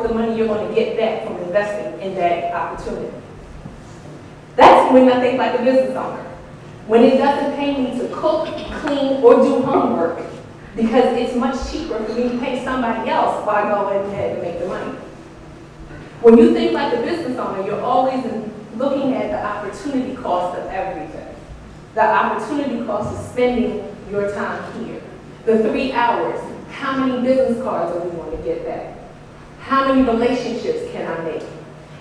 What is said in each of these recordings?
the money you're going to get back from investing in that opportunity. That's when I think like a business owner. When it doesn't pay me to cook, clean, or do homework, because it's much cheaper for me to pay somebody else while I go ahead and make the money. When you think like a business owner, you're always looking at the opportunity cost of everything. The opportunity cost of spending your time here. The 3 hours, how many business cards are we going to get back? How many relationships can I make?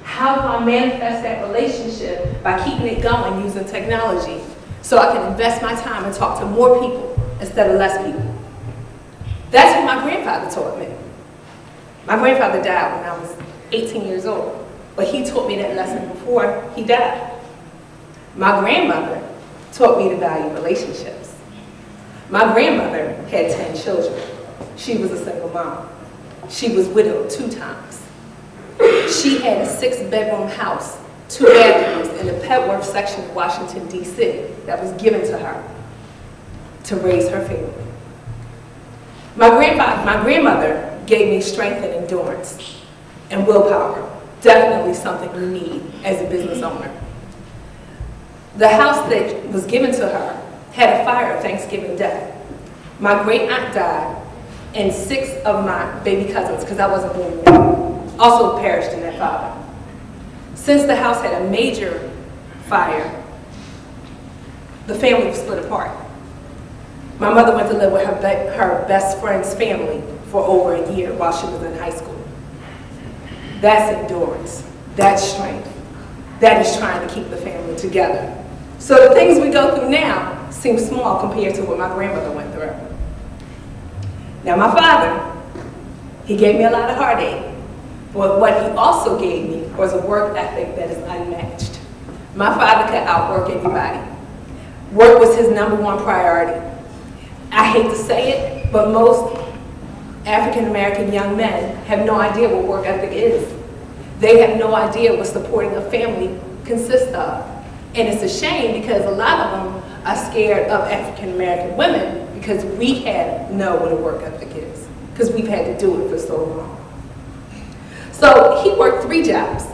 How do I manifest that relationship by keeping it going using technology so I can invest my time and talk to more people instead of less people? That's what my grandfather taught me. My grandfather died when I was 18 years old, but he taught me that lesson before he died. My grandmother taught me to value relationships. My grandmother had 10 children. She was a single mom. She was widowed 2 times. She had a 6-bedroom house, 2 bathrooms in the Petworth section of Washington, D.C. that was given to her to raise her family. My grandmother gave me strength and endurance and willpower, definitely something you need as a business owner. The house that was given to her had a fire Thanksgiving Day. My great aunt died, and 6 of my baby cousins, because I wasn't born yet, also perished in that fire. Since the house had a major fire, the family was split apart. My mother went to live with her best friend's family for over a year while she was in high school. That's endurance, that's strength, that is trying to keep the family together. So the things we go through now seem small compared to what my grandmother went through. Now my father, he gave me a lot of heartache, but what he also gave me was a work ethic that is unmatched. My father could outwork anybody. Work was his #1 priority. I hate to say it, but most African-American young men have no idea what work ethic is. They have no idea what supporting a family consists of. And it's a shame because a lot of them are scared of African-American women because we know what a work ethic is, because we've had to do it for so long. So he worked 3 jobs.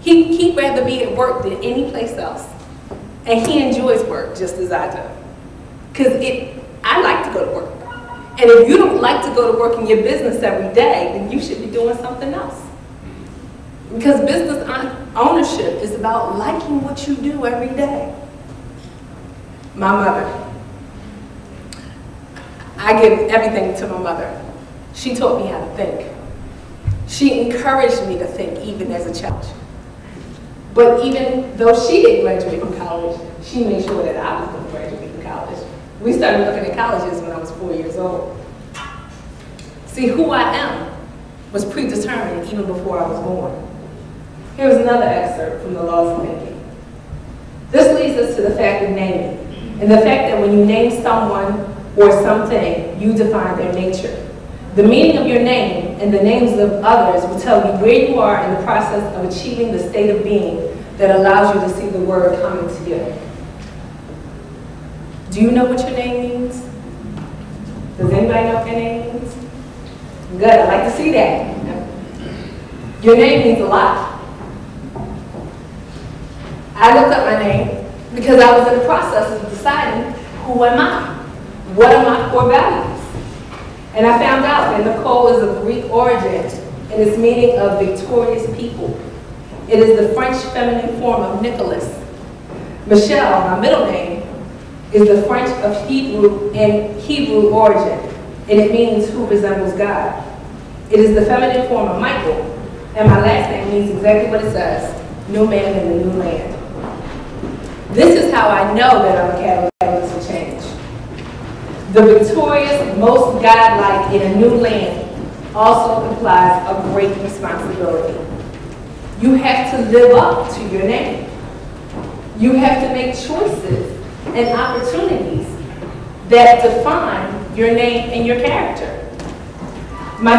He'd rather be at work than any place else. And he enjoys work just as I do. Because I like to go to work. And if you don't like to go to work in your business every day, then you should be doing something else. Because business ownership is about liking what you do every day. My mother. I give everything to my mother. She taught me how to think. She encouraged me to think even as a child. But even though she didn't graduate from college, she made sure that I was going to graduate from college. We started looking at colleges when I was 4 years old. See, who I am was predetermined even before I was born. Here's another excerpt from the Laws of Thinking. This leads us to the fact of naming, and the fact that when you name someone or something, you define their nature. The meaning of your name and the names of others will tell you where you are in the process of achieving the state of being that allows you to see the word coming to you. Do you know what your name means? Does anybody know what their name means? Good, I'd like to see that. Your name means a lot. I looked up my name because I was in the process of deciding who am I? What are my core values? And I found out that Nicole is of Greek origin and its meaning of victorious people. It is the French feminine form of Nicholas. Michelle, my middle name, is the French of Hebrew origin, and it means who resembles God. It is the feminine form of Michael, and my last name means exactly what it says, new man in the new land. This is how I know that I'm a catalyst for change. The victorious, most godlike in a new land also implies a great responsibility. You have to live up to your name. You have to make choices and opportunities that define your name and your character. My